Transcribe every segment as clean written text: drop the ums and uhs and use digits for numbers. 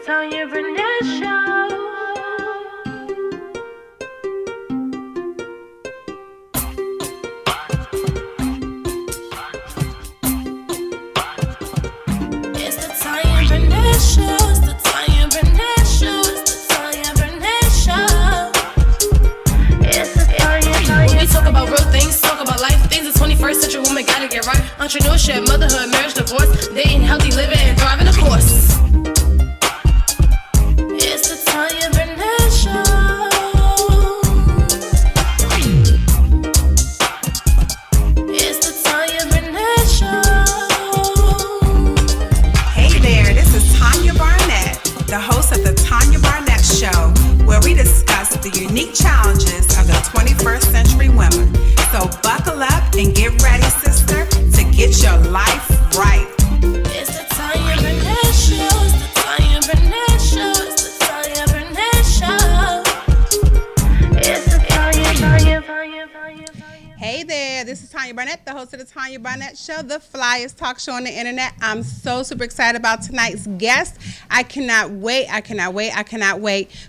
Tanya Barnett Show. It's the Tanya Barnett Show. It's the Tanya Barnett Show. It's the Tanya Barnett Show. It's the Tanya. When we talk about real things, talk about life things. The 21st century woman gotta get right. Entrepreneurship, motherhood, marriage, divorce, dating, healthy living, and thriving, of course. It's the Tanya Barnett Show. It's the Tanya Barnett Show. Hey there, this is Tanya Barnett, the host of the Tanya Barnett Show, where we discuss the unique challenges of the 21st century women. So buckle up and get ready, sister, to get your life right. It's the Tanya Barnett Show. It's the Tanya Barnett Show. It's the Tanya Barnett Show. It's the Tanya. Hey there, this is Tanya Barnett, the host of the Tanya Barnett Show, the flyest talk show on the internet. I'm so super excited about tonight's guest. I cannot wait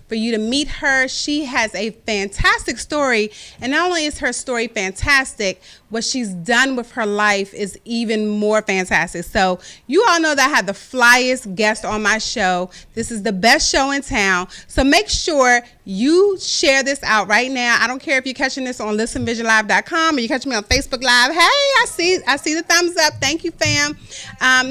for you to meet her. She has a fantastic story, and not only is her story fantastic, what she's done with her life is even more fantastic. So you all know that I have the flyest guest on my show. This is the best show in town. So make sure you share this out right now. I don't care if you're catching this on listenvisionlive.com or you're catching me on Facebook Live. Hey, I see the thumbs up. Thank you, fam.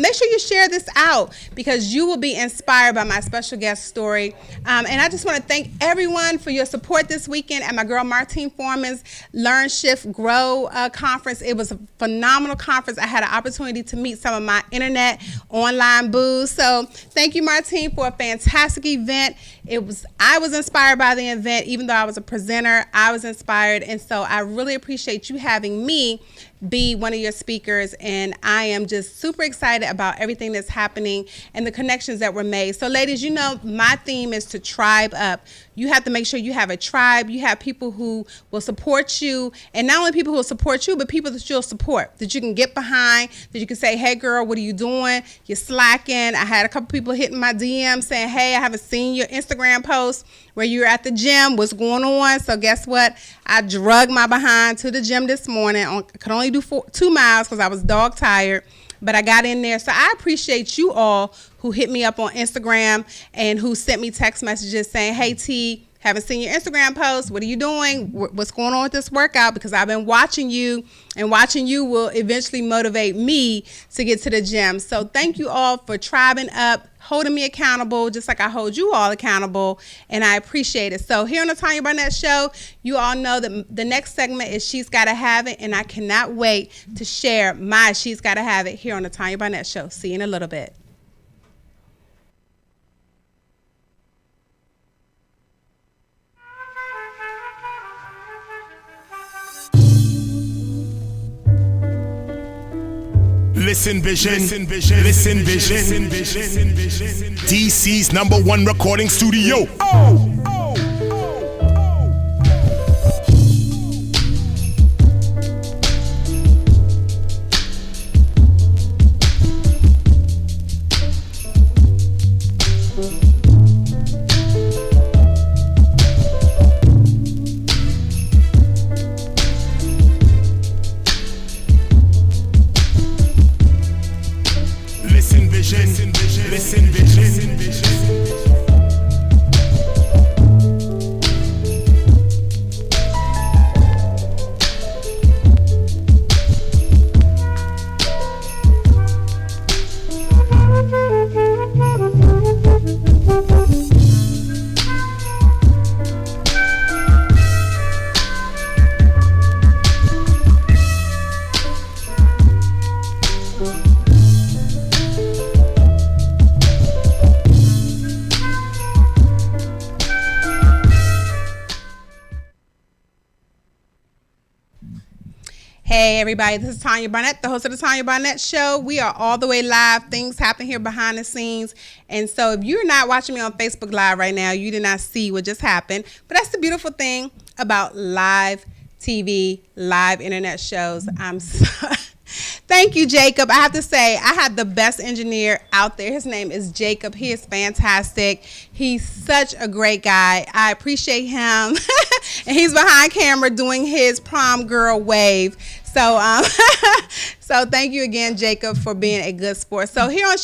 Make sure you share this out because you will be inspired by my special guest story. And I just want to thank everyone for your support this weekend at my girl Martine Foreman's Learn, Shift, Grow conference. It was a phenomenal conference. I had an opportunity to meet some of my internet online boos. So thank you, Martine, for a fantastic event. I was inspired by the event. Even though I was a presenter, I was inspired. And so I really appreciate you having me be one of your speakers, and I am just super excited about everything that's happening and the connections that were made. So ladies, you know my theme is to tribe up. You have to make sure you have a tribe. You have people who will support you, and not only people who will support you, but people that you'll support, that you can get behind, that you can say, hey girl, what are you doing? You're slacking. I had a couple people hitting my DM saying, hey, I haven't seen your Instagram post where you were at the gym. What's going on? So guess what? I drug my behind to the gym this morning. I could only do 2 miles because I was dog tired, but I got in there. So I appreciate you all who hit me up on Instagram and who sent me text messages saying, hey T, haven't seen your Instagram post. What are you doing? What's going on with this workout? Because I've been watching you, and watching you will eventually motivate me to get to the gym. So thank you all for tribing up, holding me accountable, just like I hold you all accountable, and I appreciate it. So here on the Tanya Barnett Show, you all know that the next segment is She's Gotta Have It, and I cannot wait to share my She's Gotta Have It here on the Tanya Barnett Show. See you in a little bit. Listen Vision, Listen Vision, DC's #1 recording studio. Listen Vision. Hey everybody, this is Tanya Barnett, the host of the Tanya Barnett Show. We are all the way live. Things happen here behind the scenes. And so if you're not watching me on Facebook Live right now, you did not see what just happened. But that's the beautiful thing about live TV, live internet shows. Thank you, Jacob. I have to say, I had the best engineer out there. His name is Jacob. He is fantastic. He's such a great guy. I appreciate him. And he's behind camera doing his prom girl wave. So, so thank you again, Jacob, for being a good sport. So here on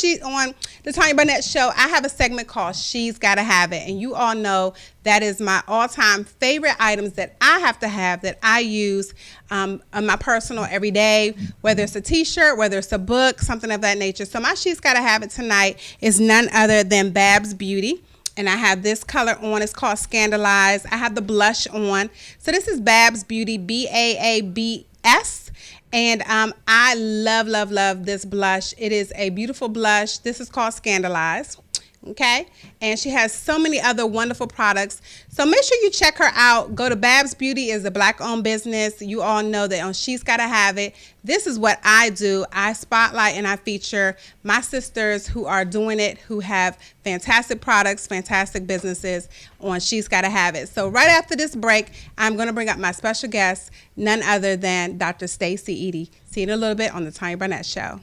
the Tanya Barnett Show, I have a segment called She's Gotta Have It. And you all know that is my all-time favorite items that I have to have, that I use on my personal every day, whether it's a t-shirt, whether it's a book, something of that nature. So my She's Gotta Have It tonight is none other than Babs Beauty. And I have this color on. It's called Scandalized. I have the blush on. So this is Babs Beauty, BAABS. And I love, love, love this blush. It is a beautiful blush. This is called Scandalized. Okay, and she has so many other wonderful products. So make sure you check her out. Go to Babs Beauty. Is a Black-owned business. You all know that on She's Gotta Have It. This is what I do. I spotlight and I feature my sisters who are doing it, who have fantastic products, fantastic businesses on She's Gotta Have It. So right after this break, I'm going to bring up my special guest, none other than Dr. Stacey Edie. See you in a little bit on the Tanya Barnett Show.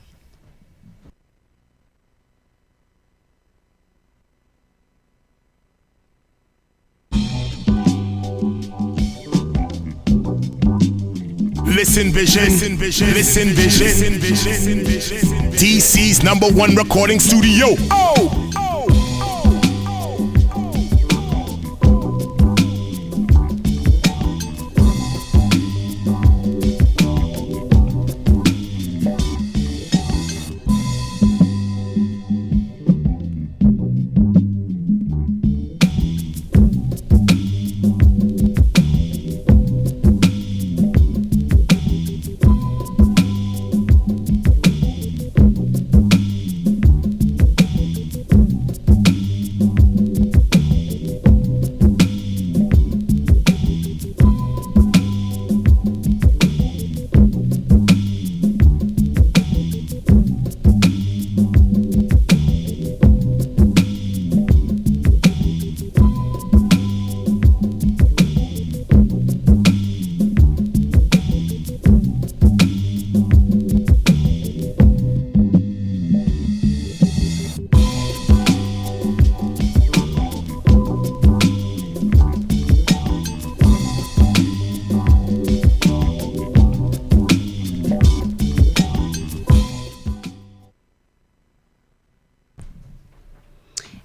Listen Vision, Listen Vision, Listen Vision, DC's #1 recording studio.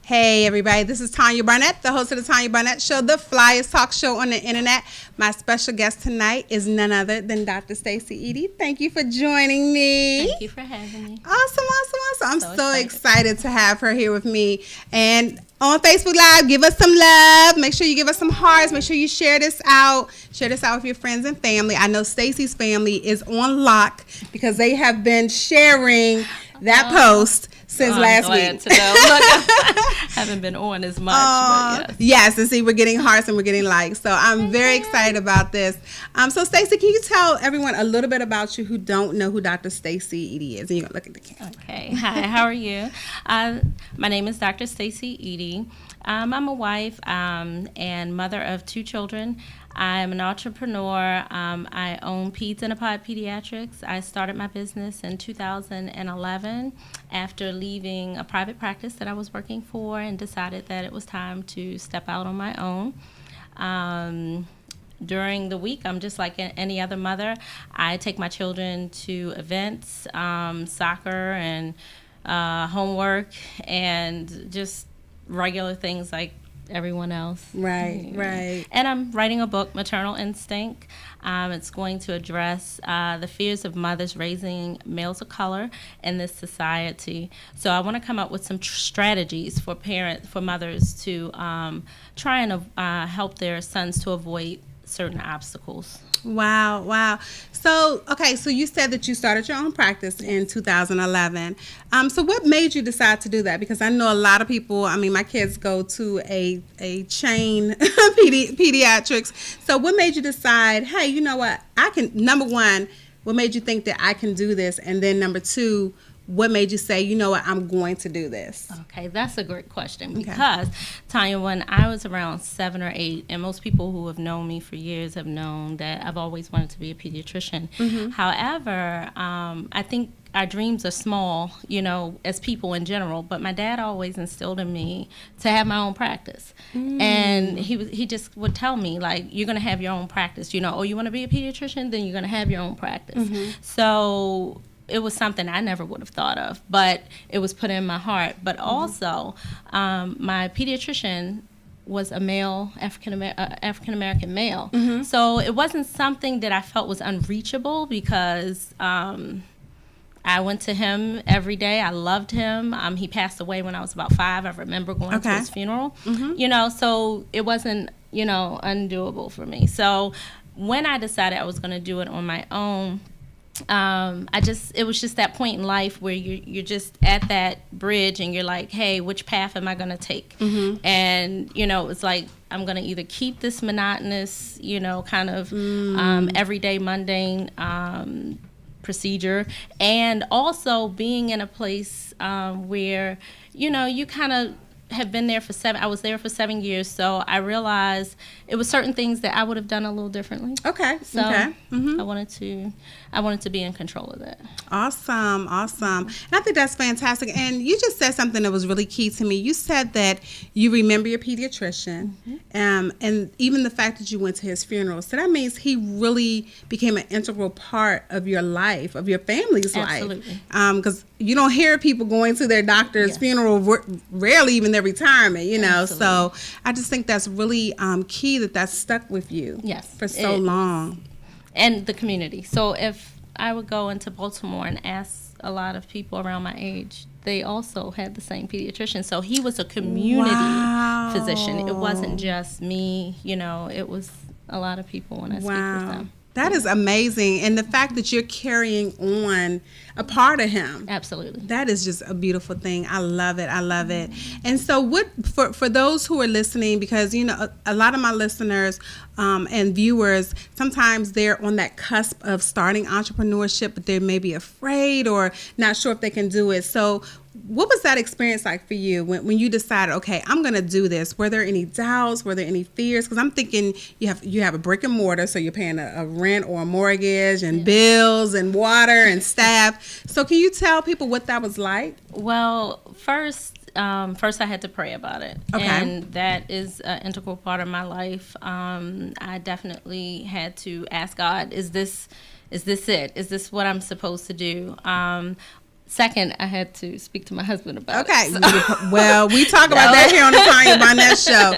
Hey everybody, this is Tanya Barnett, the host of the Tanya Barnett Show, the flyest talk show on the internet. My special guest tonight is none other than Dr. Stacey Edie. Thank you for joining me. Thank you for having me. Awesome. I'm so excited to have her here with me. And on Facebook Live, give us some love. Make sure you give us some hearts. Make sure you share this out. Share this out with your friends and family. I know Stacey's family is on lock because they have been sharing that post since last week. To know. Look, I haven't been on as much, but yes. Yes, and see, we're getting hearts and we're getting likes. So I'm very excited about this. So Stacey, can you tell everyone a little bit about you who don't know who Dr. Stacey Edie is? And you're going to look at the camera. Okay. Hi, how are you? My name is Dr. Stacey Edie. I'm a wife and mother of 2 children. I'm an entrepreneur. I own Peds in a Pod Pediatrics. I started my business in 2011 after leaving a private practice that I was working for and decided that it was time to step out on my own. During the week, I'm just like any other mother. I take my children to events, soccer and homework, and just regular things like everyone else. Right. And I'm writing a book, Maternal Instinct. It's going to address the fears of mothers raising males of color in this society. So I want to come up with some strategies for mothers to try and help their sons to avoid certain obstacles. Wow. So you said that you started your own practice in 2011. So what made you decide to do that? Because I know a lot of people, my kids go to a chain pediatrics. So what made you decide, hey, you know what, number one, what made you think that I can do this? And then number two, what made you say, you know what, I'm going to do this? Okay, that's a great question because, Tanya, when I was around 7 or 8, and most people who have known me for years have known that I've always wanted to be a pediatrician. However, I think our dreams are small, you know, as people in general, but my dad always instilled in me to have my own practice. And he just would tell me, like, you're going to have your own practice. You know, oh, you want to be a pediatrician? Then you're going to have your own practice. So it was something I never would have thought of, but it was put in my heart. But also, my pediatrician was a male, African-American male. So it wasn't something that I felt was unreachable because I went to him every day. I loved him. He passed away when I was about 5. I remember going to his funeral. You know, so it wasn't, you know, undoable for me. So when I decided I was going to do it on my own, it was just that point in life where you're just at that bridge and you're like, hey, which path am I going to take? And, you know, it's like, I'm going to either keep this monotonous, you know, kind of everyday mundane procedure, and also being in a place where, you know, you kind of have been there I was there for 7 years, so I realized it was certain things that I would have done a little differently. So I wanted to be in control of that. Awesome. And I think that's fantastic. And you just said something that was really key to me. You said that you remember your pediatrician, and even the fact that you went to his funeral. So that means he really became an integral part of your life, of your family's life. Because you don't hear people going to their doctor's funeral, rarely even their retirement, you know. So I just think that's really key that's stuck with you for so long. And the community. So if I would go into Baltimore and ask a lot of people around my age, they also had the same pediatrician. So he was a community physician. It wasn't just me, you know, it was a lot of people when I speak with them. That is amazing. And the fact that you're carrying on a part of him. Absolutely. That is just a beautiful thing. I love it. And so what, for those who are listening, because, you know, a lot of my listeners and viewers, sometimes they're on that cusp of starting entrepreneurship, but they may be afraid or not sure if they can do it. So what was that experience like for you when you decided, okay, I'm going to do this? Were there any doubts? Were there any fears? Because I'm thinking you have a brick and mortar, so you're paying a rent or a mortgage and bills and water and staff. So can you tell people what that was like? Well, first I had to pray about it. And that is an integral part of my life. I definitely had to ask God, is this it? Is this what I'm supposed to do? Second, I had to speak to my husband about it. So. Well, we talk about that here on the Tanya Barnett show.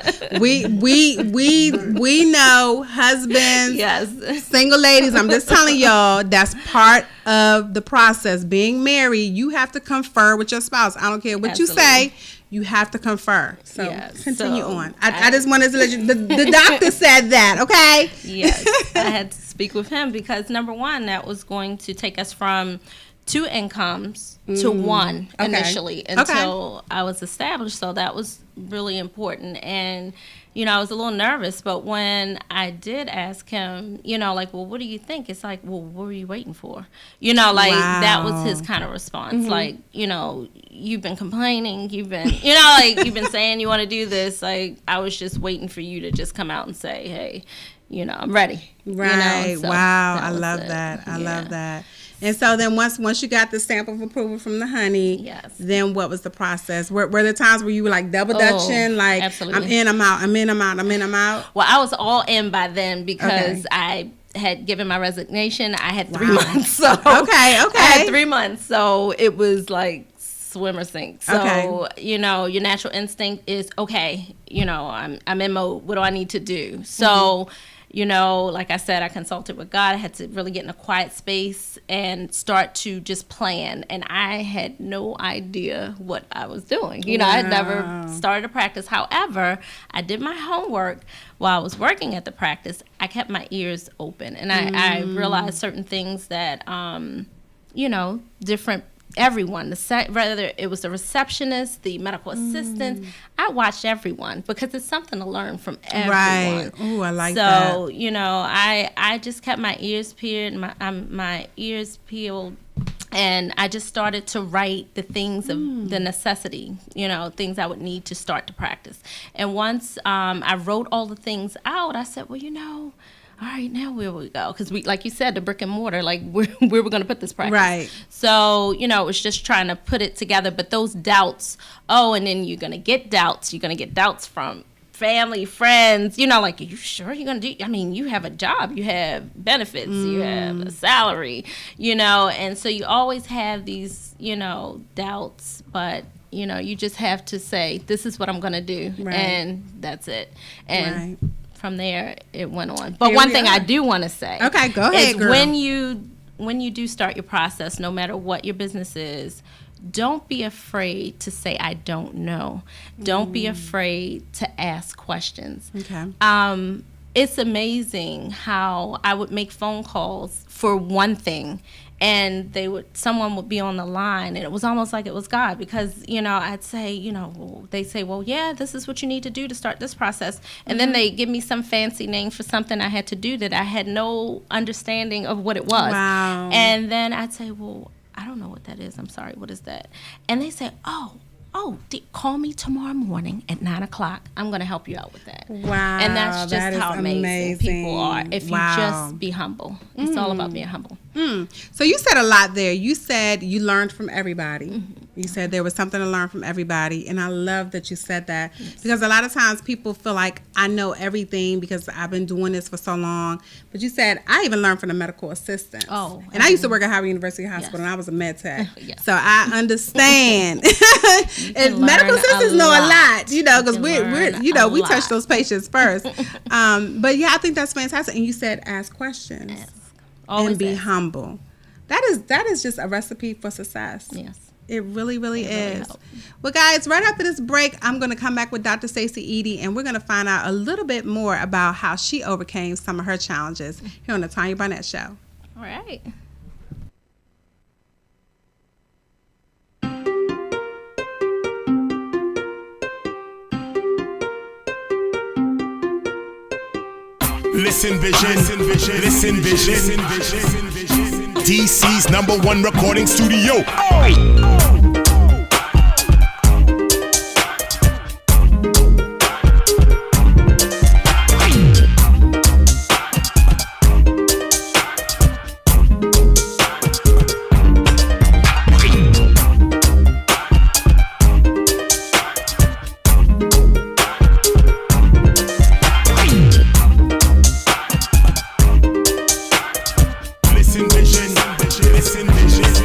We know husbands, single ladies. I'm just telling y'all, that's part of the process. Being married, you have to confer with your spouse. I don't care what you say. You have to confer. So continue on. I just wanted to let you. The doctor said that. Okay. Yes, I had to speak with him because number one, that was going to take us from 2 incomes to 1 initially until I was established. So that was really important. And, you know, I was a little nervous, but when I did ask him, you know, like, well, what do you think? It's like, well, what were you waiting for? You know, like that was his kind of response. Like, you know, you've been complaining, you've been saying you want to do this. Like, I was just waiting for you to just come out and say, hey, you know, I'm ready. Right. You know? So I love that. I love that. And so then once you got the stamp of approval from the honey, then what was the process? Were there times where you were like double dutching, like absolutely. I'm in, I'm out, I'm in, I'm out, I'm in, I'm out? Well, I was all in by then because I had given my resignation. I had 3 months. So I had 3 months. So it was like swim or sink. So, you know, your natural instinct is, okay, you know, I'm in mode. What do I need to do? So you know, like I said, I consulted with God. I had to really get in a quiet space and start to just plan. And I had no idea what I was doing. You know, I had never started a practice. However, I did my homework while I was working at the practice. I kept my ears open. And I realized certain things that, you know, different everyone, whether it was the receptionist, the medical assistant, I watched everyone because it's something to learn from everyone. Right. Ooh, I like that. So, you know, I just kept my ears peeled, my ears peeled, And I just started to write the things of the necessity, things I would need to start to practice. And once I wrote all the things out, I said, well, all right, now where we go? Because we, like you said, the brick and mortar, like where we're going to put this practice. Right. So, it was just trying to put it together. But those doubts, and then you're going to get doubts. You're going to get doubts from family, friends, like, are you sure you're going to do? I mean, you have a job, you have benefits, you have a salary, and so you always have these, doubts, but, you just have to say, this is what I'm going to do. Right. And that's it. And Right. from there, it went on. But Here one we thing are. I do want to say. Okay, go ahead, is girl. when you do start your process, no matter what your business is, don't be afraid to say, I don't know. Don't be afraid to ask questions. Okay. It's amazing how I would make phone calls for one thing, and someone would be on the line, and it was almost like it was God, because, I'd say, they say, well, yeah, this is what you need to do to start this process. And then they give me some fancy name for something I had to do that I had no understanding of what it was. Wow. And then I'd say, well, I don't know what that is. I'm sorry. What is that? And they say, call me tomorrow morning at 9:00. I'm going to help you out with that. Wow. And that's just that is how amazing people are. If Wow. you just be humble. It's all about being humble. So you said a lot there. You said you learned from everybody. You said there was something to learn from everybody. And I love that you said that, because a lot of times people feel like I know everything because I've been doing this for so long. But you said, I even learned from the medical assistants. Oh, and I used to work at Howard University Hospital, and I was a med tech. Yes. So I understand. And learn medical assistants know a lot, You because can we're learn we a touch lot. those patients first. But yeah, I think that's fantastic. And you said ask questions. Yes. Always And be ask. humble. That is just a recipe for success. Yes. It really, really It really is. helps. Well, guys, right after this break, I'm going to come back with Dr. Stacey Edie, and we're going to find out a little bit more about how she overcame some of her challenges here on the Tanya Barnett Show. All right. Listen vision, listen vision. DC's #1 recording studio. Listen vision, listen vision.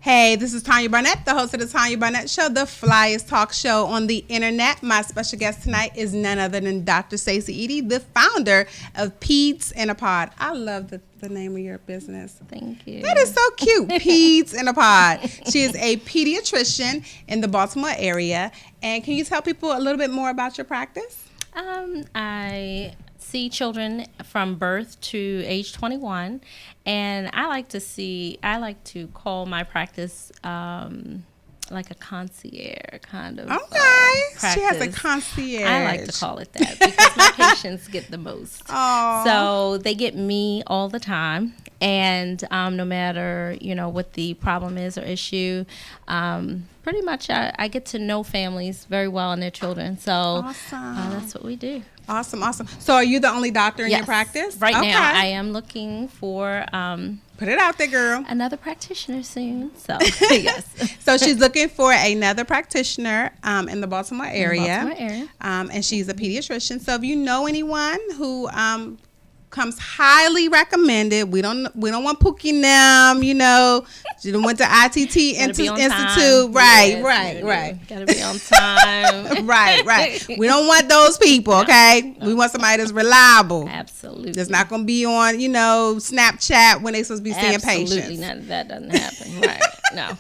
Hey, this is Tanya Barnett, the host of the Tanya Barnett Show, the flyest talk show on the internet. My special guest tonight is none other than Dr. Stacey Edie, the founder of Peds in a Pod. I love the name of your business. Thank you. That is so cute. Peds in a Pod. She is a pediatrician in the Baltimore area. And can you tell people a little bit more about your practice? I see children from birth to age 21, and I like to call my practice like a concierge kind of practice. She has a concierge. I like to call it that because my patients get the most. Aww. So they get me all the time, and no matter what the problem is or issue, pretty much I get to know families very well and their children. So awesome. That's what we do. Awesome. So are you the only doctor in your practice? Right now I am looking for put it out there, girl. Another practitioner soon. So yes. So she's looking for another practitioner in the Baltimore area. And she's a pediatrician. So if you know anyone who comes highly recommended, we don't want Pookie them, she went to ITT Institute. Right. Gotta be on time. right. We don't want those people, okay? We want somebody that's reliable. Absolutely. That's not gonna be on, Snapchat when they supposed to be seeing patients. Absolutely, that doesn't happen. Right. No.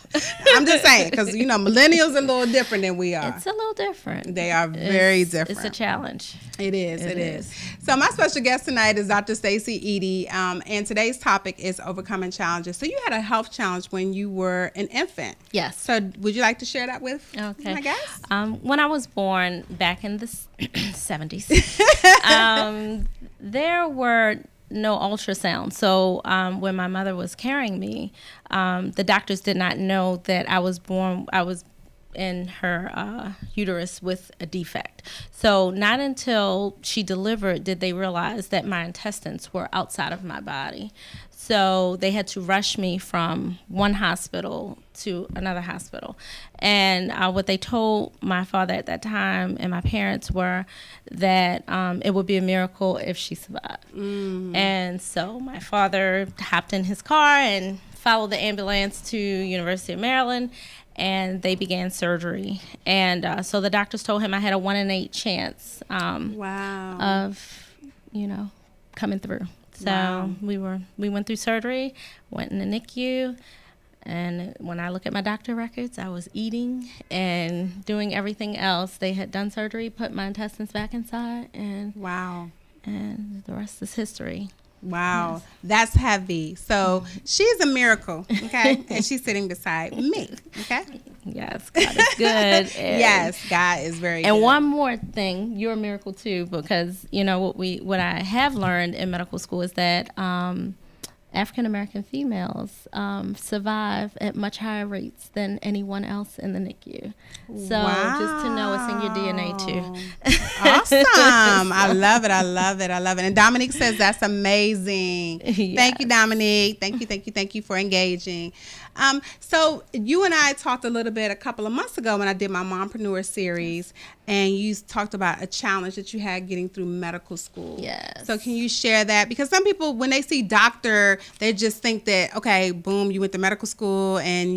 I'm just saying, because millennials are a little different than we are. It's a little different. They are very different. It's a challenge. It is. So my special guest tonight is Dr. Stacey Edie, and today's topic is overcoming challenges. So you had a health challenge when you were an infant. Yes. So would you like to share that with my guest? When I was born back in the 70s, there were no ultrasound. So when my mother was carrying me, the doctors did not know that I was in her uterus with a defect. So not until she delivered did they realize that my intestines were outside of my body. So they had to rush me from one hospital to another hospital. And what they told my father at that time and my parents were that it would be a miracle if she survived. And so my father hopped in his car and followed the ambulance to University of Maryland, and they began surgery. And so the doctors told him I had a 1 in 8 chance of, coming through. So we went through surgery, went in the NICU, and when I look at my doctor records, I was eating and doing everything else. They had done surgery, put my intestines back inside, and and the rest is history. Wow, that's heavy. So she's a miracle, okay? And she's sitting beside me, okay? Yes, God is good. Yes, God is very good. And one more thing, you're a miracle too, because what I have learned in medical school is that African American females survive at much higher rates than anyone else in the NICU. So just to know it's in your DNA too. Awesome. I love it. And Dominique says that's amazing. Yes. Thank you, Dominique. Thank you for engaging. So you and I talked a little bit a couple of months ago when I did my Mompreneur series, and you talked about a challenge that you had getting through medical school. Yes. So can you share that? Because some people, when they see doctor, they just think that, okay, boom, you went to medical school and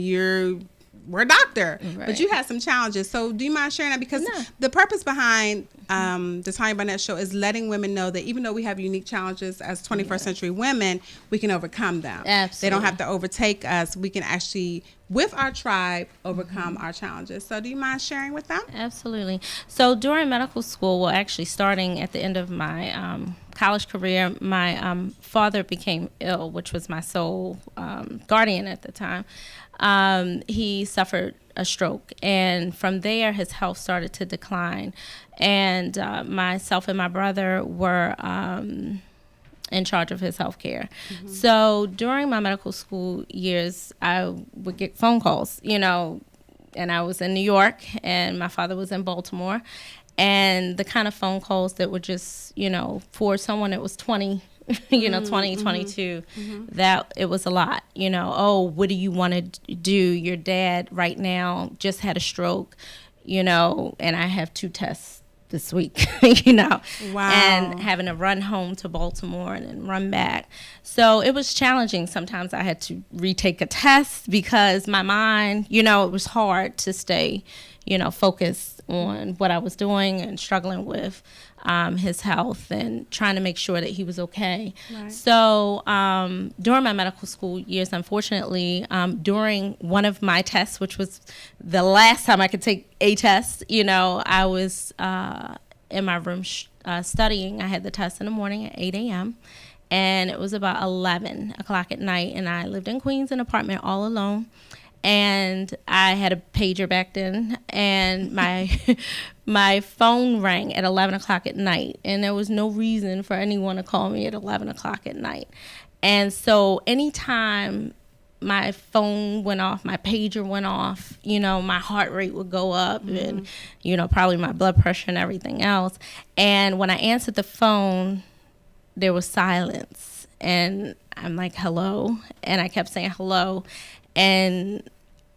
we're a doctor. Right. But you had some challenges. So do you mind sharing that? Because the purpose behind the Tanya Barnett Show is letting women know that even though we have unique challenges as 21st century women, we can overcome them. Absolutely. They don't have to overtake us. We can actually, with our tribe, overcome our challenges. So do you mind sharing with them? Absolutely. So during medical school, well, actually starting at the end of my college career, my father became ill, which was my sole guardian at the time. He suffered a stroke, and from there his health started to decline, and myself and my brother were in charge of his health care. So during my medical school years, I would get phone calls, and I was in New York and my father was in Baltimore, and the kind of phone calls that were just, for someone that was 20, 22, that it was a lot, oh, what do you want to do? Your dad right now just had a stroke, and I have 2 tests this week, you know, Wow. and having to run home to Baltimore and then run back. So it was challenging. Sometimes I had to retake a test because my mind, you know, it was hard to stay, you know, focused on what I was doing and struggling with his health and trying to make sure that he was okay. Right. So during my medical school years, unfortunately, during one of my tests, which was the last time I could take a test, you know, I was in my room studying. I had the test in the morning at 8 a.m. and it was about 11 o'clock at night, and I lived in Queens, an apartment all alone. And I had a pager back then, and my phone rang at 11 o'clock at night, and there was no reason for anyone to call me at 11 o'clock at night. And so anytime my phone went off, my pager went off, you know, my heart rate would go up and, you know, probably my blood pressure and everything else. And when I answered the phone, there was silence. And I'm like, hello? And I kept saying hello. And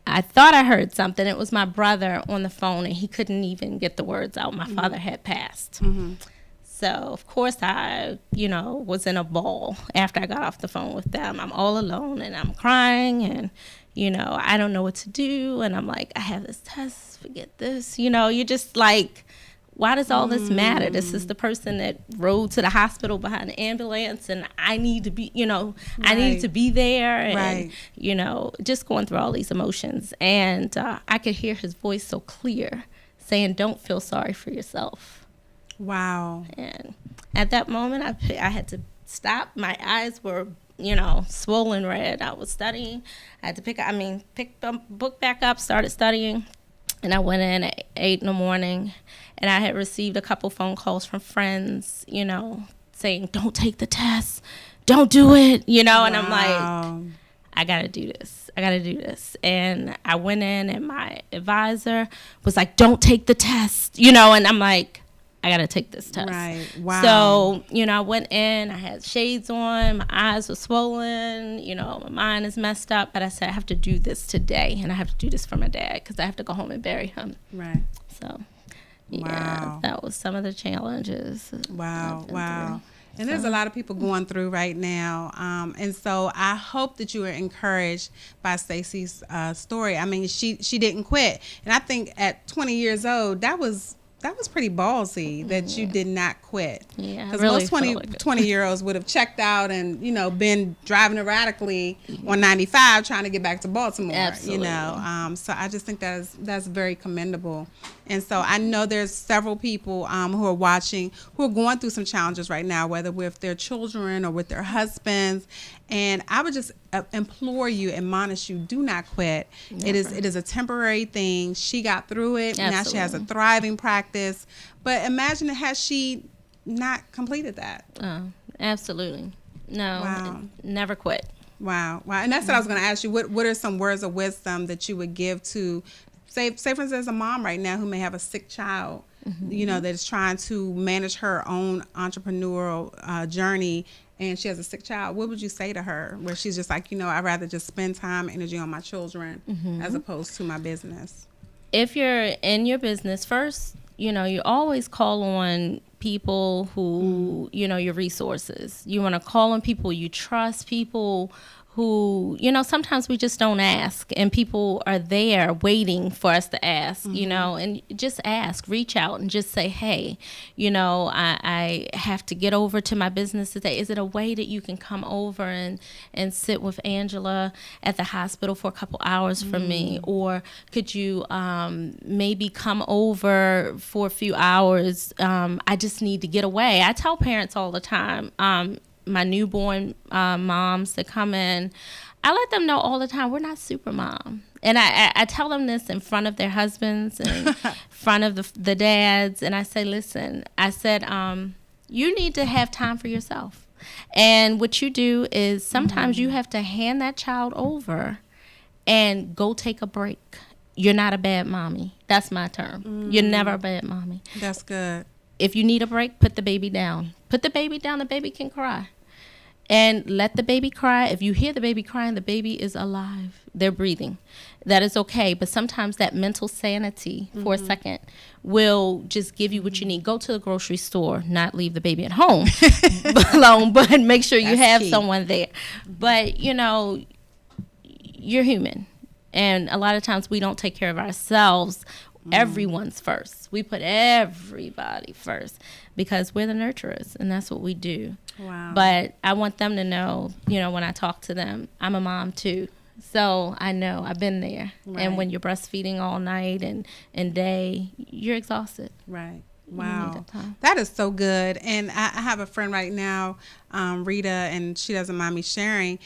I thought I heard something. It was my brother on the phone, and he couldn't even get the words out. My father had passed. So, of course, I, you know, was in a ball after I got off the phone with them. I'm all alone, and I'm crying, and, you know, I don't know what to do. And I'm like, I have this test, forget this. You know, you're just like, why does all this matter? This is the person that rode to the hospital behind the ambulance, and I need to be, you know, I need to be there, and, you know, just going through all these emotions. And I could hear his voice so clear saying, don't feel sorry for yourself. Wow. And at that moment, I had to stop. My eyes were, you know, swollen red. I was studying. I had to pick the book back up, started studying. And I went in at 8 in the morning, and I had received a couple phone calls from friends, you know, saying, don't take the test, don't do it, you know. And I'm like, I got to do this. I got to do this. And I went in, and my advisor was like, don't take the test, you know. And I'm like, I got to take this test. Right. Wow. So, you know, I went in, I had shades on, my eyes were swollen, you know, my mind is messed up. But I said, I have to do this today, and I have to do this for my dad because I have to go home and bury him. Right. So, yeah, that was some of the challenges. Wow. Wow. And there's a lot of people going through right now. And so I hope that you were encouraged by Stacey's story. I mean, she didn't quit. And I think at 20 years old, that was pretty ballsy that you did not quit. Yeah, because really most 20-year-olds would have checked out and, you know, been driving erratically on 95 trying to get back to Baltimore. Absolutely. You know, so I just think that's very commendable. And so I know there's several people who are watching who are going through some challenges right now, whether with their children or with their husbands. And I would just implore you, admonish you, do not quit. Never. It is a temporary thing. She got through it. Absolutely. Now she has a thriving practice. But imagine had she not completed that. Oh, absolutely. No, wow. Never quit. Wow. Wow. And that's what I was going to ask you. What are some words of wisdom that you would give to, say for instance, a mom right now who may have a sick child, you know, that is trying to manage her own entrepreneurial journey, and she has a sick child? What would you say to her where she's just like, you know, I'd rather just spend time, energy on my children as opposed to my business? If you're in your business first, you know, you always call on people who, you know, your resources. You want to call on people you trust, people who, you know, sometimes we just don't ask, and people are there waiting for us to ask, you know, and just ask, reach out and just say, hey, you know, I have to get over to my business today. Is it a way that you can come over and sit with Angela at the hospital for a couple hours for me? Or could you maybe come over for a few hours? I just need to get away. I tell parents all the time, my newborn moms that come in, I let them know all the time, we're not super mom. And I tell them this in front of their husbands and in front of the dads. And I say, listen, I said, you need to have time for yourself. And what you do is sometimes you have to hand that child over and go take a break. You're not a bad mommy. That's my term. You're never a bad mommy. That's good. If you need a break, put the baby down. Put the baby down. The baby can cry. and let the baby cry. If you hear the baby crying, the baby is alive. They're breathing. That is okay. But sometimes that mental sanity for a second will just give you what you need. Go to the grocery store, not leave the baby at home alone, but make sure you have someone there. But, you know, you're human. And a lot of times we don't take care of ourselves. Everyone's first. We put everybody first because we're the nurturers, and that's what we do. Wow. But I want them to know, you know, when I talk to them, I'm a mom too. So I know, I've been there. Right. And when you're breastfeeding all night and day, you're exhausted. Right. You Wow. need that time. That is so good. And I have a friend right now, Rita, and she doesn't mind me sharing.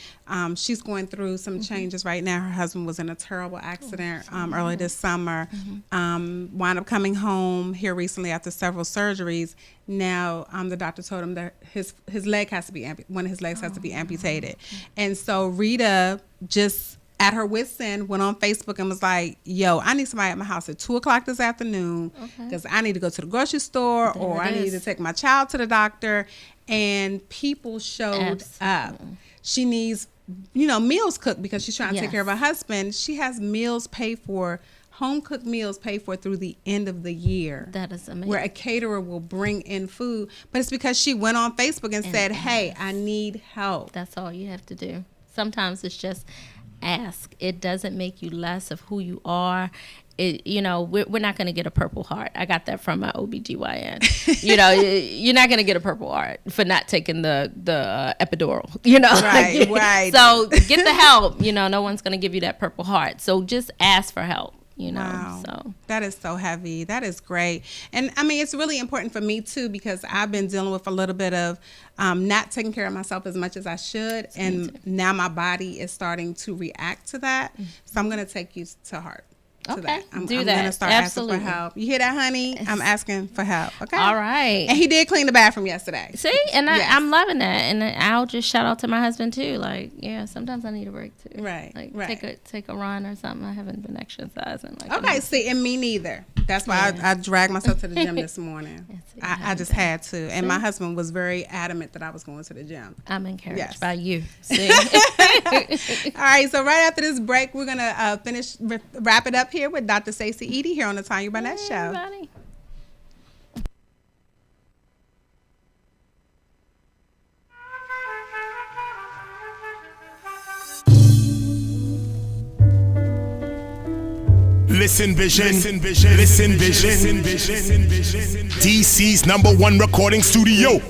She's going through some changes right now. Her husband was in a terrible accident early this summer. Wound up coming home here recently after several surgeries. Now the doctor told him that his leg has to be one of his legs has to be amputated. And so Rita just at her wit's end went on Facebook and was like, yo, I need somebody at my house at 2:00 this afternoon because I need to go to the grocery store or I need to take my child to the doctor. And people showed up. She needs, you know, meals cooked because she's trying to take care of her husband. She has meals paid for, home cooked meals paid for through the end of the year. That is amazing. Where a caterer will bring in food. But it's because she went on Facebook and said, hey, I need help. That's all you have to do. Sometimes it's just ask. It doesn't make you less of who you are. It, you know, we're not going to get a Purple Heart. I got that from my OBGYN. You know, you're not going to get a Purple Heart for not taking the epidural, you know. Right, right. So get the help. You know, no one's going to give you that Purple Heart. So just ask for help. You know, wow. So that is so heavy. That is great. And I mean, it's really important for me too, because I've been dealing with a little bit of not taking care of myself as much as I should. And now my body is starting to react to that. So I'm going to take you to heart. To that. I'm going to start asking for help. You hear that, honey? I'm asking for help. Okay. All right. And he did clean the bathroom yesterday. See, and I'm loving that, and I'll just shout out to my husband too. Like, yeah, sometimes I need a break too. Right. Like, right. take a run or something. I haven't been exercising. Like, okay. See, and me neither. That's why I dragged myself to the gym this morning. I just had to, and my husband was very adamant that I was going to the gym. I'm encouraged by you. See. All right. So right after this break, we're gonna wrap it up here with Dr. Stacey Edie here on the Tanya Barnett Show. Everybody. Listen Vision, Listen Vision, DC's #1 recording studio.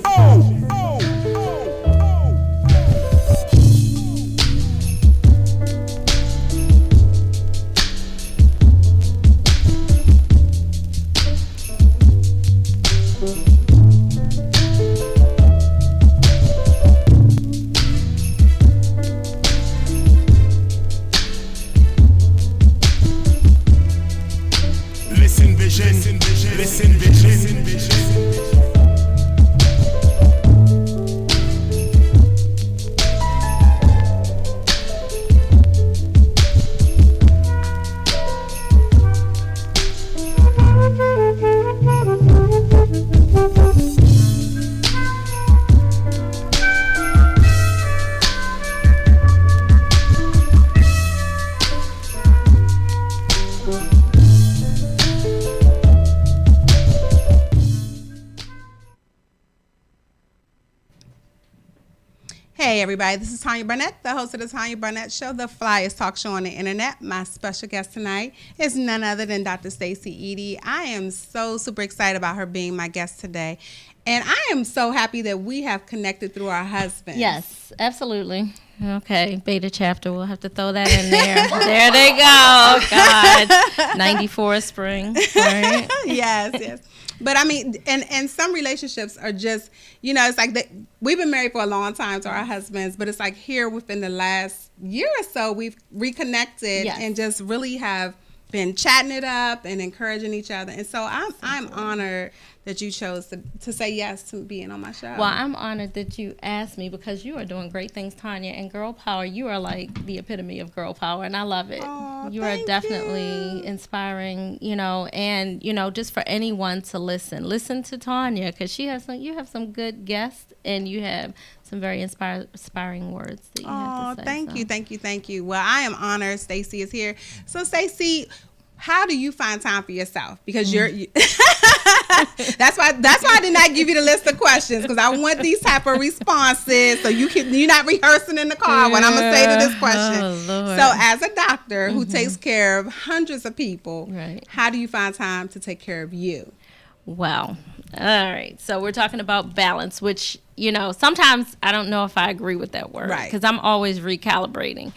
Listen Vision, Listen Vision. Hey everybody, this is Tanya Barnett, the host of the Tanya Barnett Show, the flyest talk show on the internet. My special guest tonight is none other than Dr. Stacey Edie. I am so super excited about her being my guest today. And I am so happy that we have connected through our husbands. Yes, absolutely. Okay, beta chapter. We'll have to throw that in there. There they go. God, 94 spring. Right? Yes. But I mean, and some relationships are just, you know, it's like we've been married for a long time to our husbands, but it's like here within the last year or so, we've reconnected and just really have been chatting it up and encouraging each other. And so I'm honored that you chose to say yes to being on my show. Well, I'm honored that you asked me because you are doing great things, Tanya. And girl power, you are like the epitome of girl power, and I love it. Aw, You are thank definitely you. inspiring, and just for anyone to listen to Tanya, because you have some good guests, and you have some very inspiring words that you have to say. Thank you. Well, I am honored Stacey is here. So, Stacey, how do you find time for yourself? Because that's why I did not give you the list of questions, because I want these type of responses so you're not rehearsing in the car what I'm gonna say to this question. Oh, Lord. So, as a doctor who takes care of hundreds of people, Right. how do you find time to take care of you? Wow. All right. So we're talking about balance, which, sometimes I don't know if I agree with that word, Right. because I'm always recalibrating.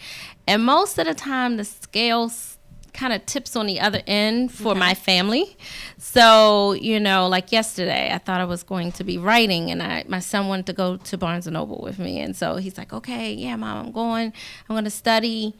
And most of the time the scales kind of tips on the other end for my family. So, like yesterday, I thought I was going to be writing, and my son wanted to go to Barnes and Noble with me. And so he's like, okay, yeah, Mom, I'm going to study.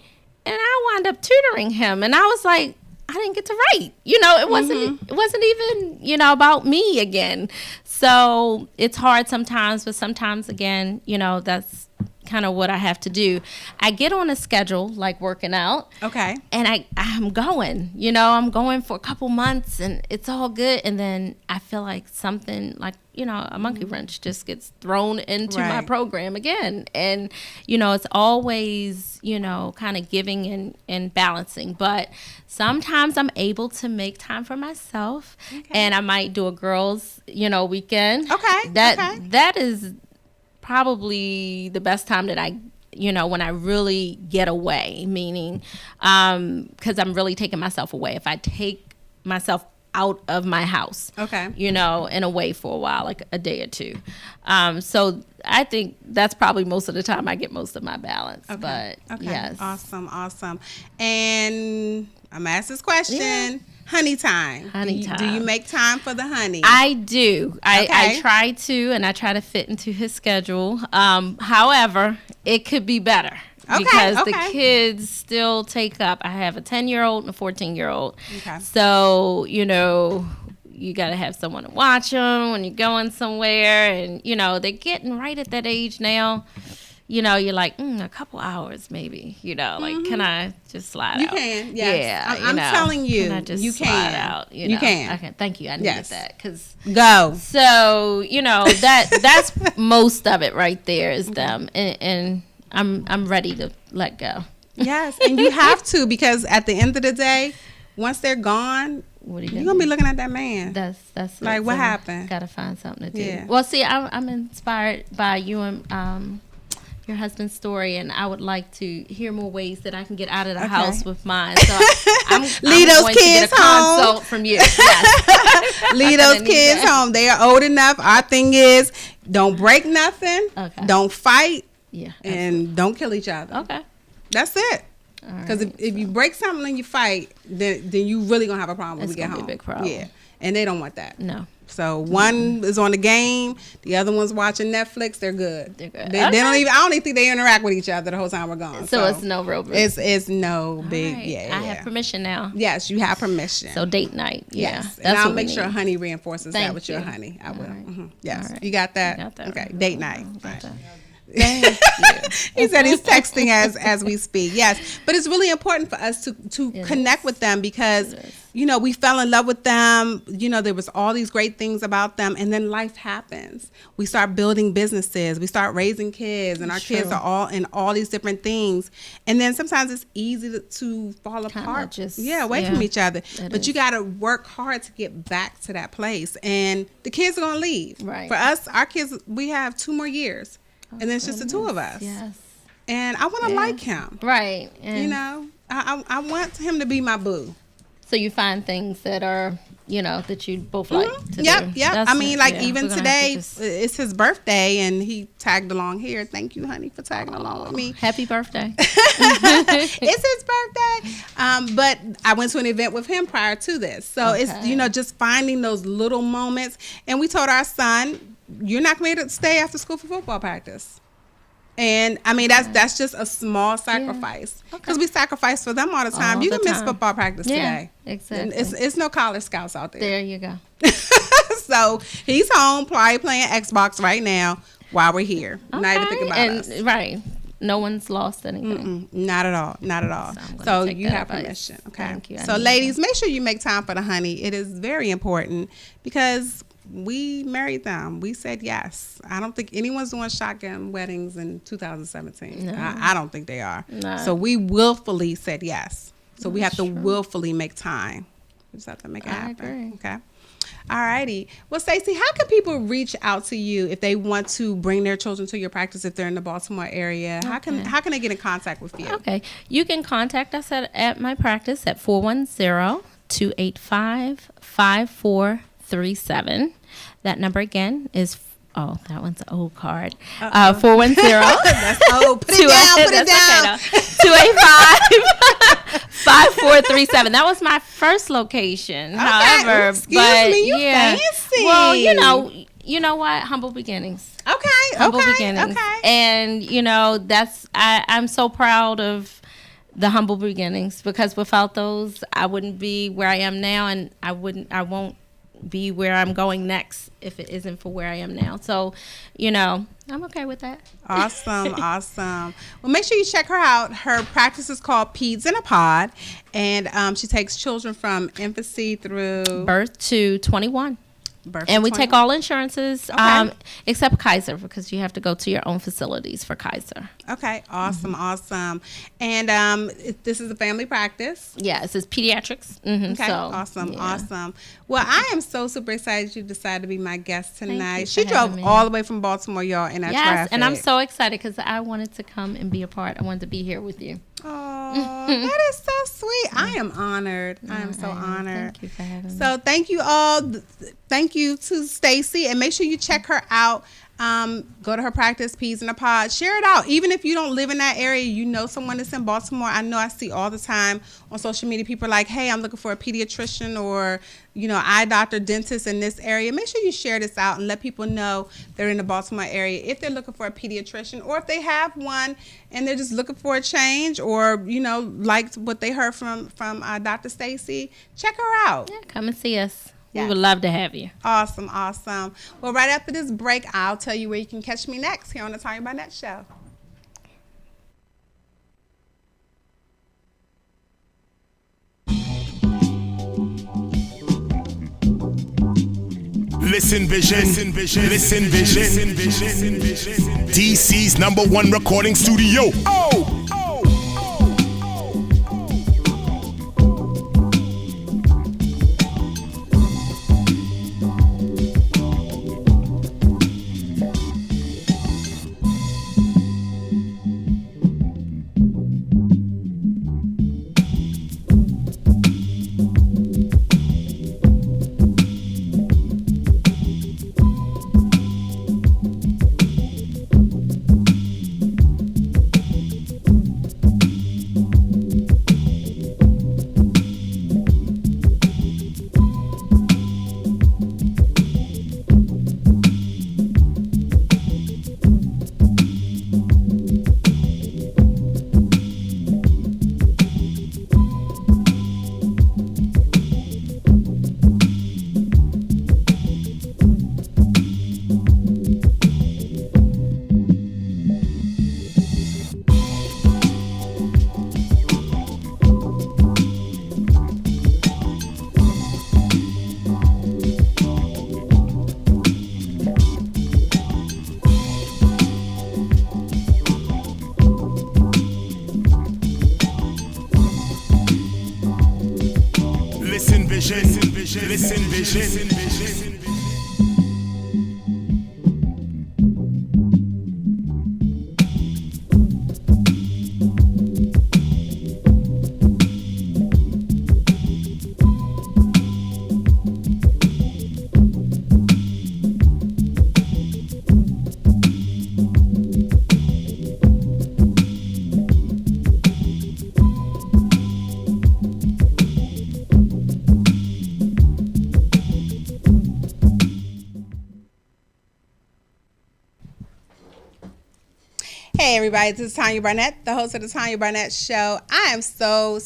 And I wound up tutoring him. And I was like, I didn't get to write. It wasn't even, about me again. So it's hard sometimes, but sometimes again, that's kind of what I have to do. I get on a schedule, like working out. Okay. And I'm going, I'm going for a couple months and it's all good. And then I feel like something like, a monkey wrench just gets thrown into my Right. program again. And, it's always, kind of giving and balancing. But sometimes I'm able to make time for myself. Okay. And I might do a girls, weekend. Okay. That is probably the best time that I, when I really get away, meaning, because I'm really taking myself away. If I take myself out of my house, Okay. and away for a while, like a day or two. So I think that's probably most of the time I get most of my balance. Okay. But Okay. yes. Awesome. And I'm gonna ask this question. Yeah. Honey time. Honey Do time. you make time for the honey? I do. I Okay. try to, and I try to fit into his schedule. However, it could be better. Okay, Because okay. the kids still take up. I have a 10-year-old and a 14-year-old. Okay. So, you got to have someone to watch them when you're going somewhere. And, they're getting right at that age now. You're like, a couple hours maybe, can I just slide You out? can, yes. Yeah. I'm telling you, can I just you slide can. out? You can. Okay, thank you. I needed Yes. that because Go. so that's most of it right there is them, and I'm ready to let go. Yes, and you have to, because at the end of the day, once they're gone, What are you you're gonna be do? looking at that man. That's Like, it. what happened? Got to find something to do. Yeah. Well, see, I'm inspired by you and your husband's story, and I would like to hear more ways that I can get out of the Okay. house with mine. So I'm Leave those going to kids get a home. consult from you. Yes. Leave I those need kids that. home. They are old enough. Our thing is, don't break nothing. Okay. Don't fight, Yeah. and don't kill each other. Okay. That's it. All right, Because if you break something and you fight, then you really gonna have a problem when It's we get gonna home. be a big problem. Yeah, and they don't want that. No. So one is on the game, the other one's watching Netflix. They're good. They're good. They don't Okay. even. I don't even think they interact with each other the whole time we're gone. So it's no real big. It's no big. All right. Yeah, I have permission now. Yes, you have permission. So date night. Yeah. Yes, That's and I'll what we make sure need. honey reinforces that Thank with your you. honey. I will. All right. Yes, All right. you got that. Got that Okay, right. date night. Got Right. that. Thank you. He said he's texting as we speak. Yes, but it's really important for us to It connect is. with them because It is. we fell in love with them. There was all these great things about them, and then life happens. We start building businesses. We start raising kids, and our kids True. are all in all these different things. And then sometimes it's easy to fall apart. just- away yeah, from each other. it But you is. got to work hard to get back to that place. And the kids are gonna leave. Right. For us, our kids, we have 2 more years. And then it's just the two of us. Yes. And I want to Yeah. like him. Right. And I want him to be my boo. so you find things that are, that you both like to Yep, do. yep. That's I mean, it. like Yeah, even we're gonna have to today, just- it's his birthday, and he tagged along here. Thank you, honey, for tagging along with me. Happy birthday. It's his birthday. But I went to an event with him prior to this. So Okay. it's, just finding those little moments. And we told our son, you're not going to stay after school for football practice. And I mean, that's just a small sacrifice because Okay. we sacrifice for them all the time. All You the can miss time. football practice Yeah, today. exactly. And it's no college scouts out there. There you go. So he's home, probably playing Xbox right now while we're here. Okay. Not even thinking about us. Right. No one's lost anything. Not at all. Not at all. So you have permission. Okay. Thank you. So ladies, make sure you make time for the honey. It is very important because we married them. We said yes. I don't think anyone's doing shotgun weddings in 2017. No. I don't think they are. No. So we willfully said yes. So we have to willfully make time. We just have to make it happen. agree. Okay. All righty. Well, Stacey, how can people reach out to you if they want to bring their children to your practice if they're in the Baltimore area? How can they get in contact with you? Okay. You can contact us at my practice at 410-285-5437. That number again is, that one's an old card. 410. That's old. Put it down. Put it down. Okay, 285-5437. That was my first location. Okay. However, Excuse but me, you fancy. Well, you know what? Humble beginnings. Humble beginnings. Okay. And I'm so proud of the humble beginnings because without those, I wouldn't be where I am now, and I won't be where I'm going next if it isn't for where I am now. So, I'm okay with that. Awesome. Well, make sure you check her out. Her practice is called Peds in a Pod, and she takes children from infancy through Birth to 21. And we take all insurances except Kaiser because you have to go to your own facilities for Kaiser. Okay, awesome. And this is a family practice. Yeah, it says pediatrics. Okay, So, awesome. Well, I am so super excited you decided to be my guest tonight. you She for drove having me. all the way from Baltimore, y'all, in that traffic. And I'm so excited because I wanted to come and be a part. I wanted to be here with you. Oh, that is so sweet. I am honored. I am so honored. Thank you for having me. So thank you all. Thank you to Stacey, and make sure you check her out. Go to her practice, Peas in a Pod. Share it out. Even if you don't live in that area, you know someone that's in Baltimore. I know I see all the time on social media, people are like, hey, I'm looking for a pediatrician or, eye doctor, dentist in this area. Make sure you share this out and let people know they're in the Baltimore area if they're looking for a pediatrician or if they have one and they're just looking for a change or, liked what they heard from Dr. Stacey. Check her out. Yeah, come and see us. Yes. We would love to have you. Awesome. Well, right after this break, I'll tell you where you can catch me next here on the Tanya Barnett Show. Listen Vision. DC's #1 recording studio. Listen Vision. everybody, this is Tanya Barnett, the host of the Tanya Barnett Show. I am so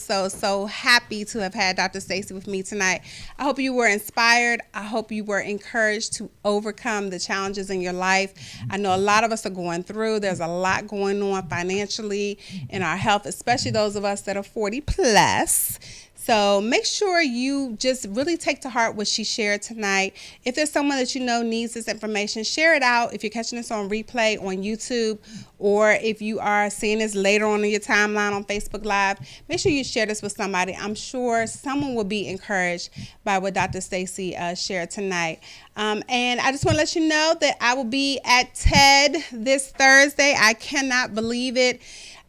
happy to have had Dr. Stacy with me tonight. I hope you were inspired. I hope you were encouraged to overcome the challenges in your life. I know a lot of us are going through. There's a lot going on financially in our health, especially those of us that are 40 plus. So make sure you just really take to heart what she shared tonight. If there's someone that you know needs this information, share it out. If you're catching this on replay on YouTube, or if you are seeing this later on in your timeline on Facebook Live, make sure you share this with somebody. I'm sure someone will be encouraged by what Dr. Stacy shared tonight. And I just want to let you know that I will be at TED this Thursday. I cannot believe it.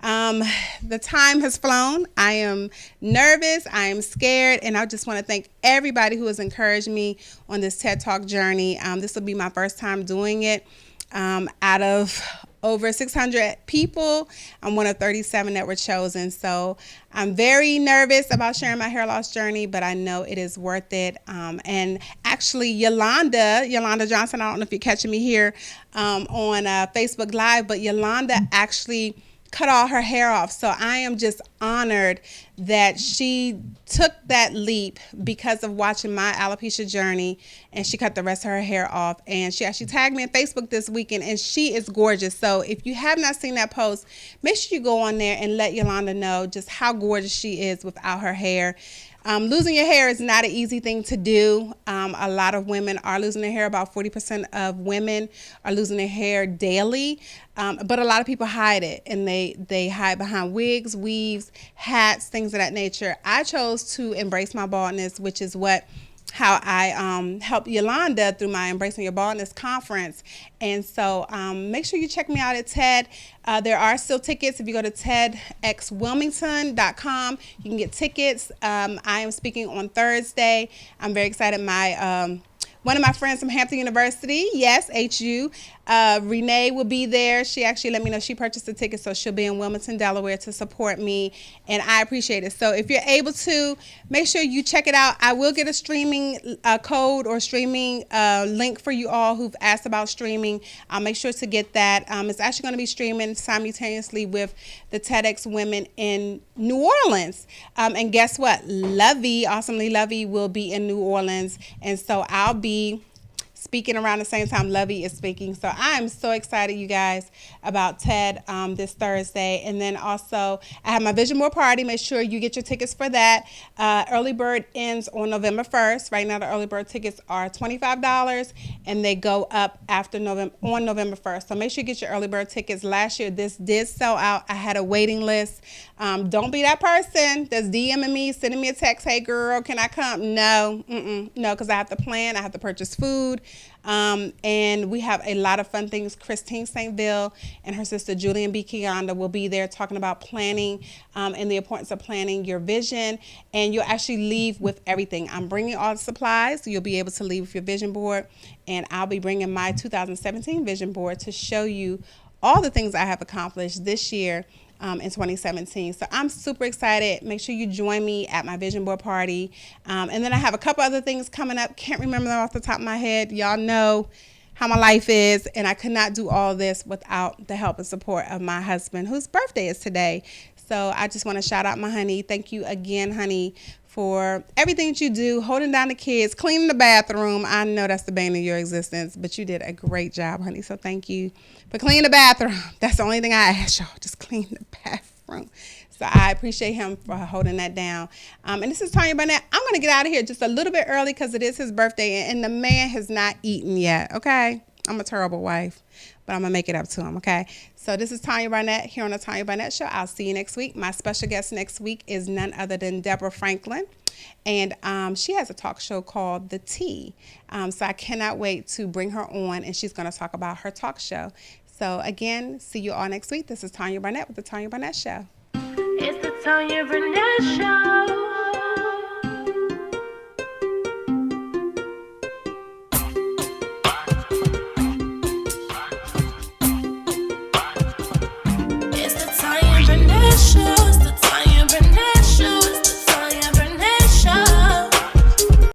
The time has flown. I am nervous. I am scared. And I just want to thank everybody who has encouraged me on this TED Talk journey. This will be my first time doing it. Out of over 600 people, I'm one of 37 that were chosen. So I'm very nervous about sharing my hair loss journey, but I know it is worth it. And actually, Yolanda Johnson, I don't know if you're catching me here on Facebook Live, but Yolanda actually cut all her hair off. So I am just honored that she took that leap because of watching my alopecia journey, and she cut the rest of her hair off. And she actually tagged me on Facebook this weekend, and she is gorgeous. So if you have not seen that post, make sure you go on there and let Yolanda know just how gorgeous she is without her hair. Losing your hair is not an easy thing to do. A lot of women are losing their hair. About 40% of women are losing their hair daily. But a lot of people hide it, and they hide behind wigs, weaves, hats, things of that nature. I chose to embrace my baldness, which is how I helped Yolanda through my Embracing Your Baldness conference. And so make sure you check me out at TED. There are still tickets. If you go to tedxwilmington.com, you can get tickets. I am speaking on Thursday. I'm very excited. One of my friends from Hampton University, yes, HU, Renee will be there. She actually let me know she purchased a ticket, so she'll be in Wilmington, Delaware to support me, and I appreciate it. So if you're able to, make sure you check it out. I will get a streaming code or streaming link for you all who've asked about streaming. I'll make sure to get that. It's actually going to be streaming simultaneously with the TEDx Women in New Orleans. And guess what? Awesomely Lovey will be in New Orleans, and so I'll be speaking around the same time Lovey is speaking. So I am so excited, you guys, about TED this Thursday. And then also I have my Vision Board party. Make sure you get your tickets for that. Early bird ends on November 1st. Right now the early bird tickets are $25, and they go up on November 1st. So make sure you get your early bird tickets. Last year this did sell out. I had a waiting list. Don't be that person that's DMing me, sending me a text, hey girl, can I come? No, because I have to plan. I have to purchase food. And we have a lot of fun things. Christine Saintville and her sister Julian B. Kionda will be there talking about planning and the importance of planning your vision. And you'll actually leave with everything. I'm bringing all the supplies, so you'll be able to leave with your vision board. And I'll be bringing my 2017 vision board to show you all the things I have accomplished this year in 2017. So I'm super excited. Make sure you join me at my vision board party. And then I have a couple other things coming up. Can't remember them off the top of my head. Y'all know how my life is, and I could not do all this without the help and support of my husband, whose birthday is today. So I just want to shout out my honey. Thank you again, honey, for everything that you do, holding down the kids, cleaning the bathroom. I know that's the bane of your existence, but you did a great job, honey. So thank you for cleaning the bathroom. That's the only thing I ask y'all, just clean the bathroom. So I appreciate him for holding that down. And this is Tanya Barnett. I'm going to get out of here just a little bit early because it is his birthday, and the man has not eaten yet, okay? I'm a terrible wife, but I'm going to make it up to him, okay? So this is Tanya Barnett here on the Tanya Barnett Show. I'll see you next week. My special guest next week is none other than Deborah Franklin. And she has a talk show called The Tea. So I cannot wait to bring her on, and she's going to talk about her talk show. So again, see you all next week. This is Tanya Barnett with the Tanya Barnett Show. It's the Tanya Barnett Show.